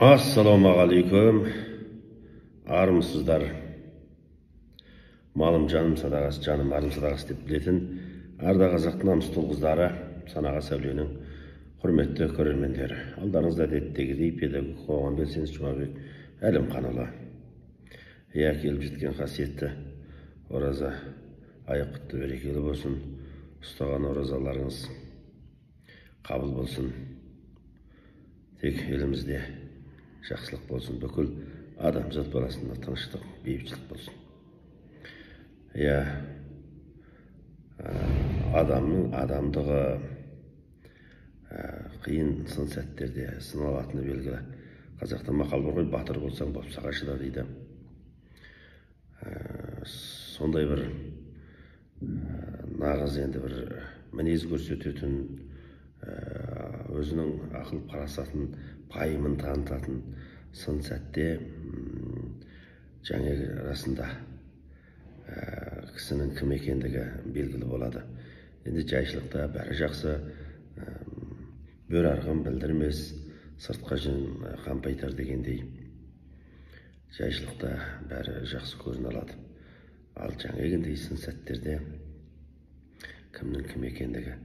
Ассалаумағалейкум, армысыздар. Малым жаным садағасы, жаным арым садағасы деп білетін арда қазақтың намысты ұл-қыздары, санаға сәуленің құрметті көрермендері. Алдарыңызда әдеттегідей педагог қоғам белсенді Жұмабек Әлімханұлы. Келіп жеткен қасиетті ораза аяқ құтты берекелі болсын. Ұстаған оразаларыңыз қабыл болсын. Тек елімізде жақсылық болсын, бүкіл адамзат баласында тыныштық, бейбітшілік болсын. Адамның адамдығы қиын сын сәттерде сыналатыны белгілі. Қазақта мақал бар ғой, батыр болсаң бопсаға шыда дейді. Сондай бір нағыз енді бір мінез көрсететін, өзінің ақыл парасатын, пайымын танытатын сын сәтте жаңағы расында кісінің кім екендігі белгілі болады. Енді жайшылықта бәрі жақсы, бөр арғын білдірмес, сыртқа жын қампайтар дегендей, жайшылықта бәрі жақсы көрін алады. Ал жаңағындай сын сәттерде кімнің кім екендігі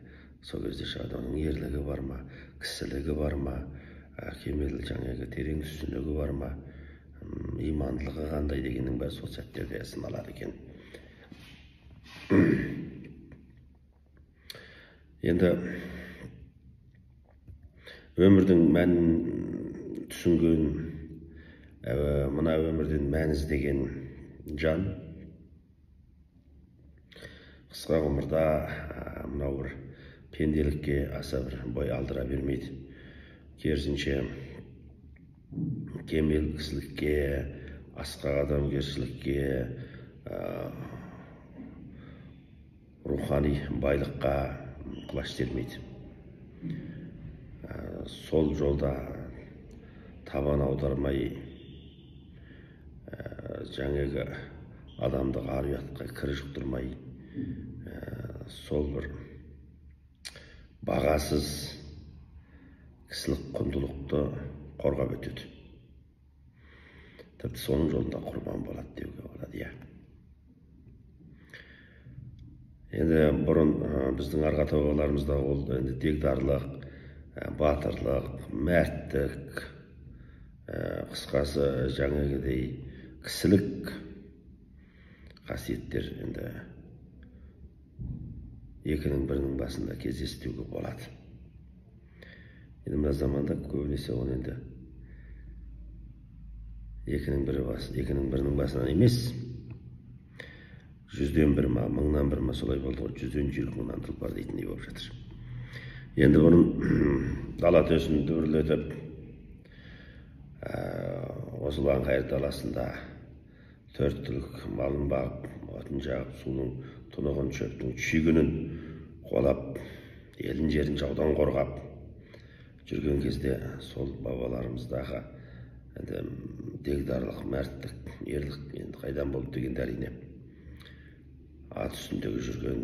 сол кезде шығады. Оның ерлігі бар ма, кісілігі бар ма, кемел жаңағы терең түсінігі бар ма, имандылығы қандай дегеннің бәрі сол сәттерде сыналады екен. Енді өмірдің мәнін түсінген, мына өмірден мән іздеген жан қысқа ғұмырда мынау бір пенделікке аса бір бой алдыра бермейді. Керісінше кемел кісілікке, асқақ адамгершілікке, рухани байлыққа құлаш сермейді. Сол жолда табан аудармай, жаңағы адамдық ар ұятқа кір жұқтырмай, сол бір бағасыз кісілік құндылықты қорғап өтеді. Тіпті соның жолында құрбан болады деуге болады. Енді бұрын біздің арғы ата-бабаларымызда ол дегдарлық, батырлық, мәрттік, қысқасы жаңағыдай кісілік қасиеттер енді екінің бірінің басында кездесуге болады. Енді мына заманда көбінесе оны енді екінің бірінің басынан емес, 100-ден 1 ма, 1000-нан 1 ма, солай болды ғой, 100-ден 100-мыңнан тұлпар дейтіндей болып жатыр. Енді бұның дала төсін дүбірлетіп, осылан қайыр даласында 4 түлік малын бағып, отын жағып, судың тұнығын, шөптің шүйгінін қолап, елін жерін жаудан қорғап жүрген кезде сол бабаларымыздағы дегдарлық, мәрттік, ерлік енді қайдан болды дегенде әрине ат үстіндегі жүрген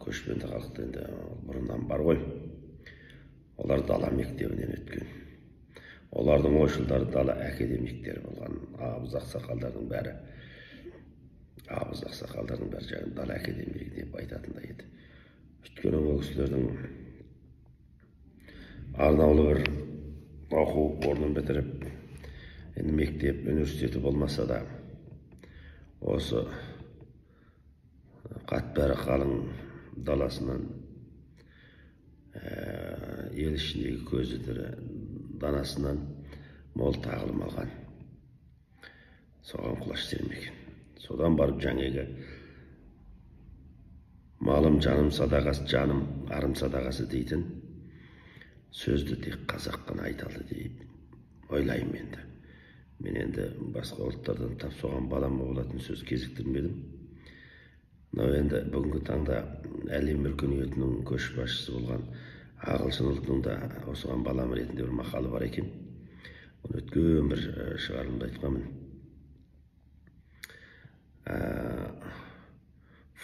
көшпенді халықты енді бұрыннан бар ғой. Олар дала мектебінен өткен. Олардың ойшылдары дала академиктері болған. Абыз ақсақалдардың бәрі жаңағы дала академигі деп айтатындай еді. Өйткені ол кісілердің арнаулы бір оқу орнын бітіріп, енді мектеп, университеті болмаса да, осы қатпәрі қалың даласынан ел ішіндегі көзі тірі данасынан мол тағылым алған. Соған құлаш сермеген. Содан барып жаңағы малым жаным садағасы, жаным арым садағасы дейтін сөзді тек қазақ қана айтады деп ойлаймын енді. Мен енді басқа ұлттардан тап соған балама болатын сөз кезіктірмедім. Мынау енді бүгінгі таңда әлем өркениетінің көшбасшысы болған ағылшын ұлтының да осыған балам ретінде бір мақалы бар екен. Оны өткен бір шығарылымда айтқанмын.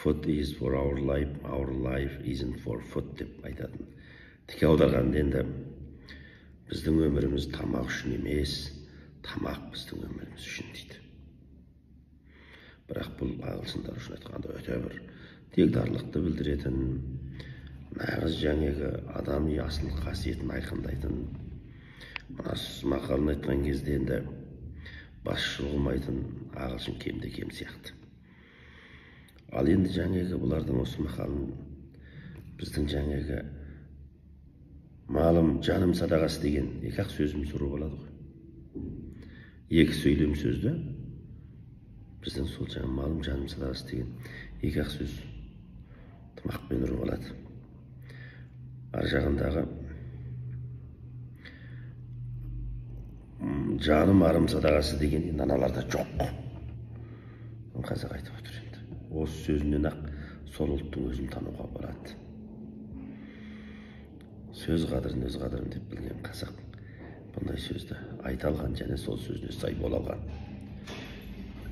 Food is for our life isn't for food деп айтатын. Тіке аударғанда енді біздің өміріміз тамақ үшін емес, тамақ біздің өміріміз үшін дейді. Бірақ бұл ағылшындар үшін айтқанда өте бір тегдарлықты білдіретін, нағыз жаңағы адами асыл қасиетін айқындайтын, мына мақалын айтқан кезде енді басшы болмайтын ағылшын кемде кем сияқты. Ал енді жаңағы бұлардың осы мақалын біздің жаңағы малым жаным садағасы деген екі-ақ сөзіміз ұрып алады ғой. Екі сөйлем сөзді біздің сол жаңағы малым жаным садағасы деген екі-ақ сөз тымақпен ұрып алады. Ар жағындағы жаным арым садағасы деген аналарда жоқ. Қазақ айтып отыр енді. Осы сөзінен ақ сол ұлттың өзін тануға болады. Сөз қадірін өз қадірін деп білген қазақ бұндай сөзді айта алған және сол сөзіне сай бола алған.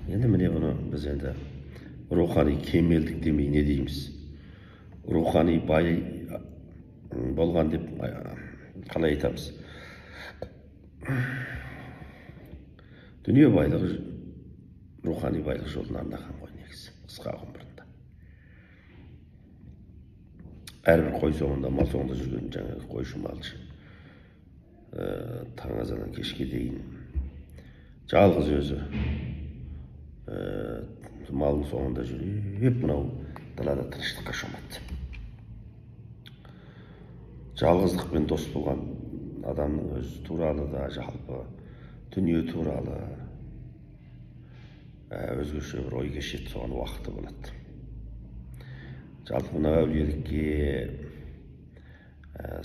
Енді міне бұны біз енді рухани кемелдік демей не дейміз? Рухани бай болған деп қалай айтамыз? Дүние байлығы рухани байлық жолын арнаған ғой негізі, қысқа ғұмырында. Әрбір қой соңында, мал соңында жүрген жаңағы қойшы малшы. Таң азаннан кешке дейін жалғыз өзі малың соңында жүріп, мынау далада тыныштыққа шомады. Жалғыздықпен дос болған адамның өзі туралы да, жалпы дүние туралы өзгеше бір ой кешеді, соған уақыты болады. Жалпы мына әулиелікке,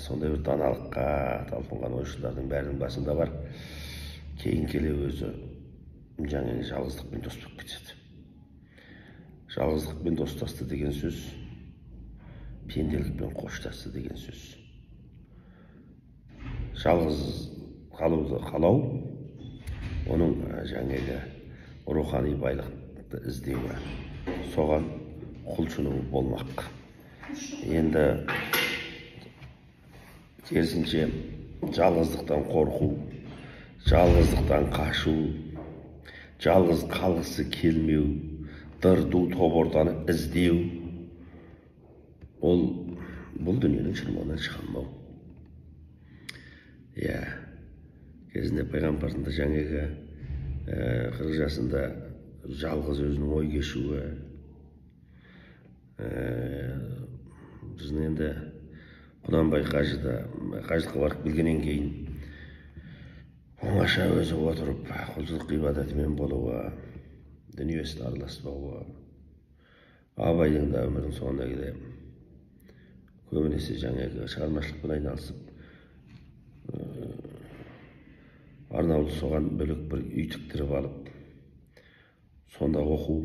сондай бір даналыққа талпынған ойшылдардың бәрінің басында бар. Кейін келе өзі жаңағы жалғыздықпен дос болып кетеді. Жалғыздықпен достасты деген сөз, пенделікпен қоштасты деген сөз. Жалғыз қалуды қалау, оның жаңағы рухани байлықты іздеуі, соған құлшыну болмақ. Енді керісінше жалғыздықтан қорқу, жалғыздықтан қашу, жалғыз қалғысы келмеу, дырду тобыртаны іздеу, бұл дүниенің шырмауынан шыға алмау. Кезінде пайғамбардың да жаңағы 40 жасында жалғыз өзінің ой кешуі, біздің енді Құнанбай қажылыққа барып келгеннен кейін оңаша өзі отырып құлшылық ғибадатымен болуы, дүниесіне араласпауы, Абайдың да өмірінің соңына келе көбінесе жаңағы шығармашылықпен айналысып, Арнаулы соған бөлек бір үй тіктіріп алып, сонда оқу,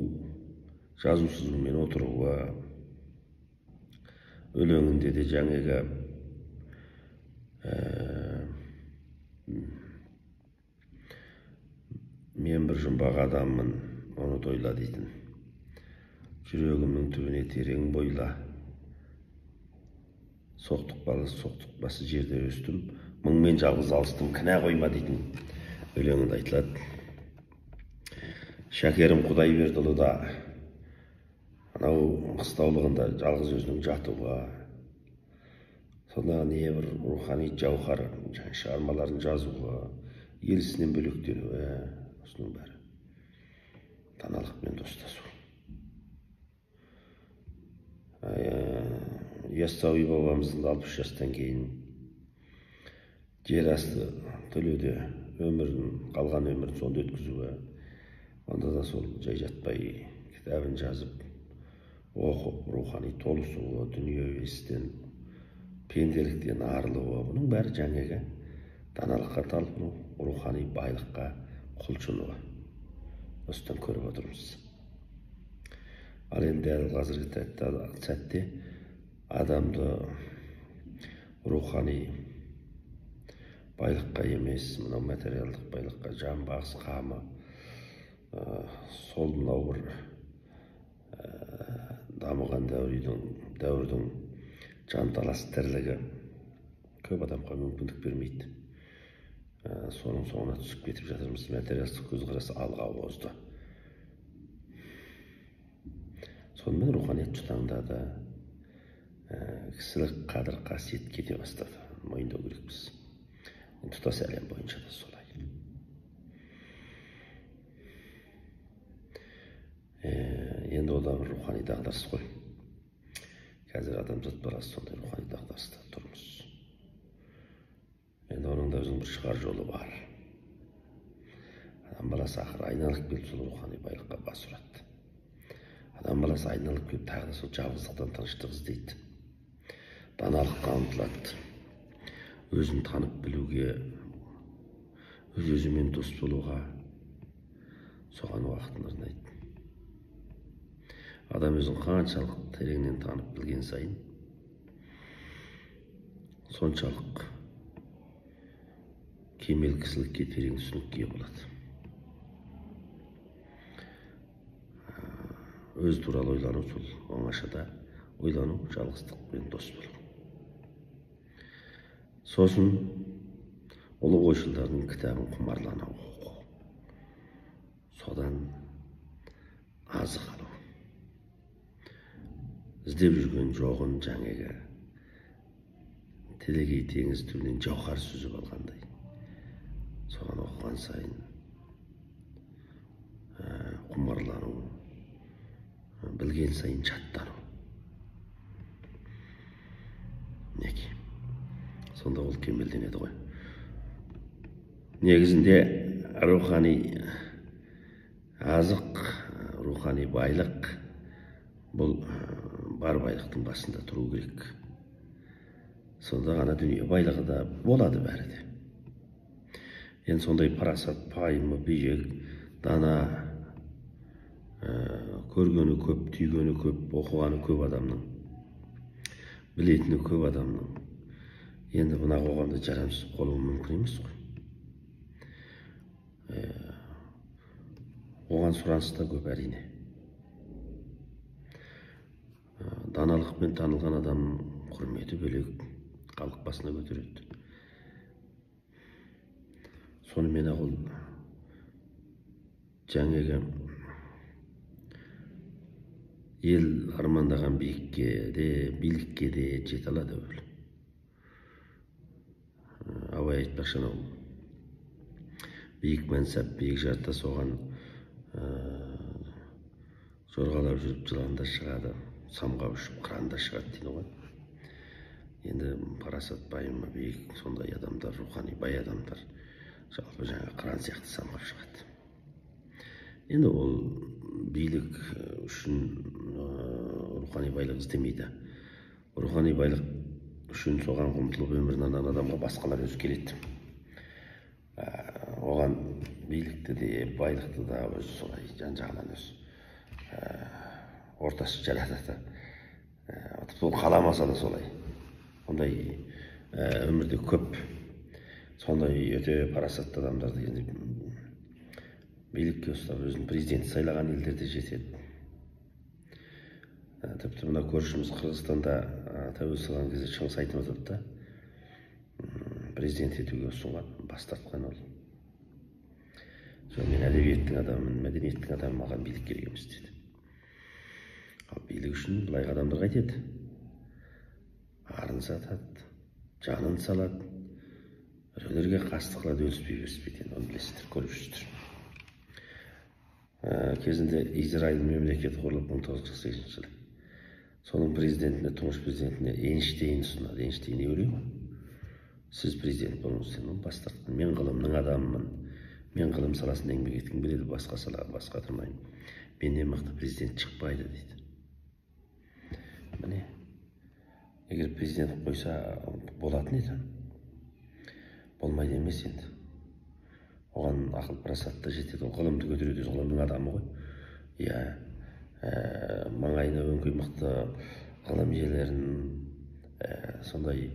жазу сызумен отыруы, өлеңінде де жаңағы мен бір жұмбақ адаммын, оны тойла дейтін. Жүрегімнің түбіне терең бойла, соқтықпасы жерде өстім, мұңмен жалғыз алыстым, кінә қойма дейтін өлеңінде айтылады. Шәкерім Құдайбердіұлы да анау қыстаулығында жалғыз өзінің жатуға, сонда не бір рухани жауһар шығармаларын жазуға, ел ісінен бөлектенуі, осының бәрі даналықпен достасу. Яссауи бабамыздың 60 жастан кейін жер асты төлеуде қалған өмірін сонда өткізуі, онда да сол жай жатпай кітабын жазып, оқып, рухани толысуы, дүние естен, пенделіктен арылуы, бұның бәрі жаңағы даналыққа талпыну, рухани байлыққа құлшынуы. Осыдан көріп отырмыз. Ал енді қазіргі сәтте адамды рухани байлыққа емес, мынау материалдық байлыққа, жан бағыс қамы, сол мынау бір дамыған дәуірдің жанталас тірлігі көп адамға мүмкіндік бермейді. соның соңына түсіп кетіп жатырмыз. Материалдық көзқарас алға озды. Сонымен руханият жұтаңдады. Кісілік қадір қасиет кете бастады. Мойындау керекпіз. Тұтас әлем бойынша да солай. Енді ода бір рухани дағдарыс қой. Қазір адамзат баласы сондай рухани дағдарыста тұрмыз. Енді оның да өзінің бір шығар жолы бар. Адам баласы ақыры айналып келіп сол рухани байлыққа бас ұрады. Адам баласы айналып келіп тағы да сол жалғыздықтан тыныштық іздейді. Даналыққа ұмтылады. Өзін танып білуге, өз-өзімен дос болуға соған уақытын арнайды. Адам өзін қаншалық тереңнен танып білген сайын, соншалық кемел кісілікке терең түсінікке болады. Өз туралы ойлану сол оңашада ойлану, жалғыздықпен дос болу. Сосын ұлы ойшылдардың кітабын құмарлана оқу. Содан азық алу. Іздеп жүрген жоғын жаңағы телегей теңіз түбінен жауһар сүзіп алғандай. Соған оқыған сайын құмарлану, білген сайын жаттану. Неге? Сонда ол кемелденеді ғой. Негізінде рухани азық, рухани байлық бұл бар байлықтың басында тұру керек. Сонда ғана дүние байлығы да болады бәрі де. Енді сондай парасат, пайымы, биік, дана, көргені көп, түйгені көп, оқығаны көп адамның, білетіні көп адамның енді мына қоғамда жарамсыз болуы мүмкін емес қой. Оған сұраныс та көп әрине. Даналықпен танылған адам құрметі бөлек, халық басына көтереді. Сонымен ол жаңағы ел армандаған биікке де, билікке де жете алады өл. Абай айтпақшы анау биік мәнсап, биік жарта соған жорғалап жүріп жыланда шығады, самға ұшып қыранда шығады дейді ғой. Енді парасат пайымы биік сондай адамдар, рухани бай адамдар жалпы жаңа қыран сияқты самғап шығады. Енді ол билік үшін рухани байлық іздемейді. Рухани байлық үшін соған ұмтылып өмірін арнаған адамға басқалар өзі келеді. Оған билікті де, байлықты да өзі солай жан-жағынан өзі ортасы жаратады. Тіпті ол қаламаса да солай. Ондай өмірде көп сондай өте парасатты адамдарды енді билікке ұстап өзін президент сайлаған елдерде жетеді. Тіпті мына көршіміз Қырғызстанда тәуелсіз алған кезде Шыңғыс Айтматов та президент етуге ұсынған, бас тартқан ол. Мен әдебиеттің адамын, мәдениеттің адамын, маған билік керек емес деді. Ал билік үшін былай адамдар қайтеді. Арын сатады, жанын салады, біреулерге қастық қылады, өліспей-өліспейді. Оны білесіздер, көріп жүрсіздер. Кезінде Израиль мемлекеті құрылып 1948 жылы. Соның президентіне, тұңғыш президентіне Эйнштейн ұсынады. Эйнштейн не ойлайды ма? Сіз президент болыңыз, сен бас тартқан. Мен ғылымның адамымын. Мен ғылым саласында еңбек еткім келеді, басқа салаға басқа тұрмаймын. Менен мықты президент шықпайды дейді. Міне, егер президент қойса болатын еді. Болмайды емес енді. Оған ақыл парасатты жетеді, ол ғылымды көтереді, ғылымның адамы ғой. Иә, маңайына өңкей мықты ғылым иелерін, сондай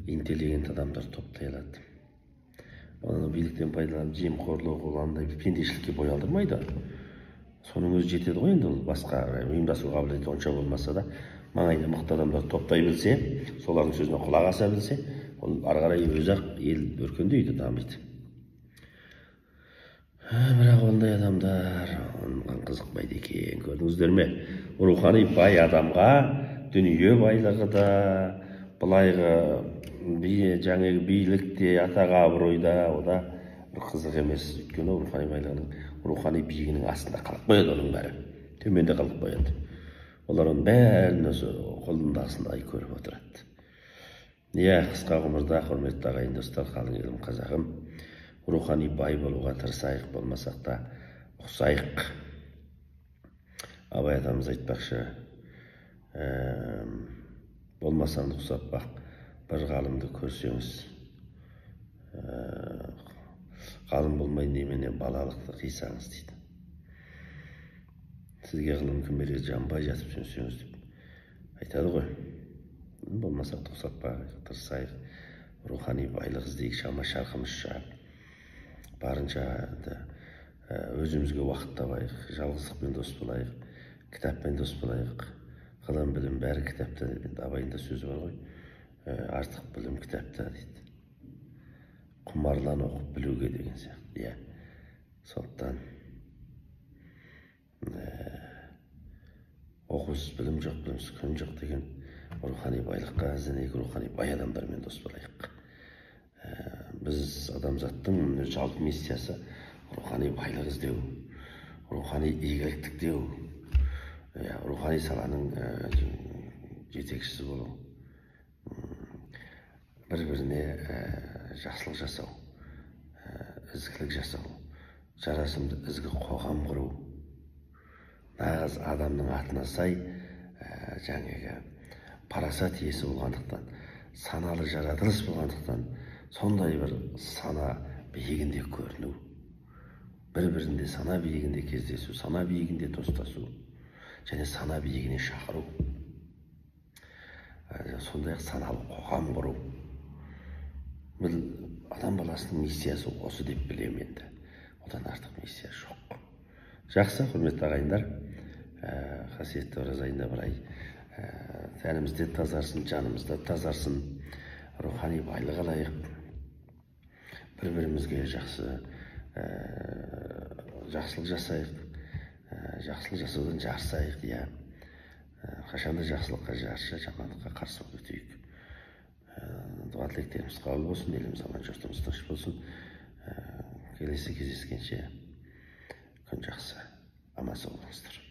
интеллигент адамдар топтай алады. Оны биліктен пайдаланып жемқорлық, ол андай пендешілікке бой алдырмайды. Соның өзі жетеді ғой енді, ол басқа ұйымдасу қабілеті онша болмаса да, маңайына мықты адамдар топтай білсе, солардың сөзіне құлақ аса білсе, ол ары қарай өзі-ақ ел өркендейді, дамиды. Бірақ ондай адамдар оған қызықпайды екен, көрдіңіздер ме? Рухани бай адамға дүние байлығы да, былайғы жаңағы билік те, атақ абырой да, о да бір қызық емес. Өйткені рухани байлығының, рухани биігінің астында қалып қояды оның бәрі. Төменде қалып қояды. Олар оның бәрін өзі қолындағысындай көріп отырады. Иә, қысқа ғұмырда, құрметті ағайын достар, қалың елім қазағым, рухани бай болуға тырысайық, болмасақ та ұқсайық. Абай атамыз айтпақшы, болмасаң ұқсап бақ, бір ғалымды көрсеңіз, ғалым болмай немене балалықты қисаңыз дейді. Сізге ғылым кімбере жанбай жатып сөнсеңіз деп айтады ғой. Болмасақ та ұқсап бақ, тырысайық, рухани байлық іздейік, шама шарқымызша. Барынша өзімізге уақыт табайық, жалғыздықпен дос болайық, кітаппен дос болайық. Ғылым, білім бәрі кітапта дейді. Абайында сөзі бар ғой, артық білім кітапта дейді. Құмарлан оқып білуге деген сияқты. Иә, сондықтан оқусыз білім жоқ, білімсіз күн жоқ деген рухани байлыққа ізденейік, рухани бай адамдармен дос болайық. Біз адамзаттың жалпы миссиясы рухани байлық іздеу, рухани игілік тіктеу, рухани саланың жетекшісі болу, бір-біріне жақсылық жасау, ізгілік жасау, жарасымды ізгі қоғам құру, нағыз адамның атына сай жаңағы парасат иесі болғандықтан, саналы жаратылыс болғандықтан, сондай бір сана биігінде көріну, бір-бірінде сана биігінде кездесу, сана биігінде достасу, және сана биігіне шақыру, сондай-ақ саналы қоғам құру. Бұл адам баласының миссиясы осы деп білемін енді. Одан артық миссия жоқ. Жақсы, құрметті ағайындар, қасиетті ораза айында бір ай тәнімізде тазарсын, жанымызда тазарсын, рухани байлық алайық, бір-бірімізге жақсылық жасайық, жақсылық жасаудан жарысайық, иә. Қашанда жақсылыққа жарысша, жамандыққа қарсы болып өтейік. Дұға тілектеріміз қабыл болсын, еліміз аман, жұртымыз тыныш болсын. Келесі кездескенше күн жақсы, аман сау болыңыздар.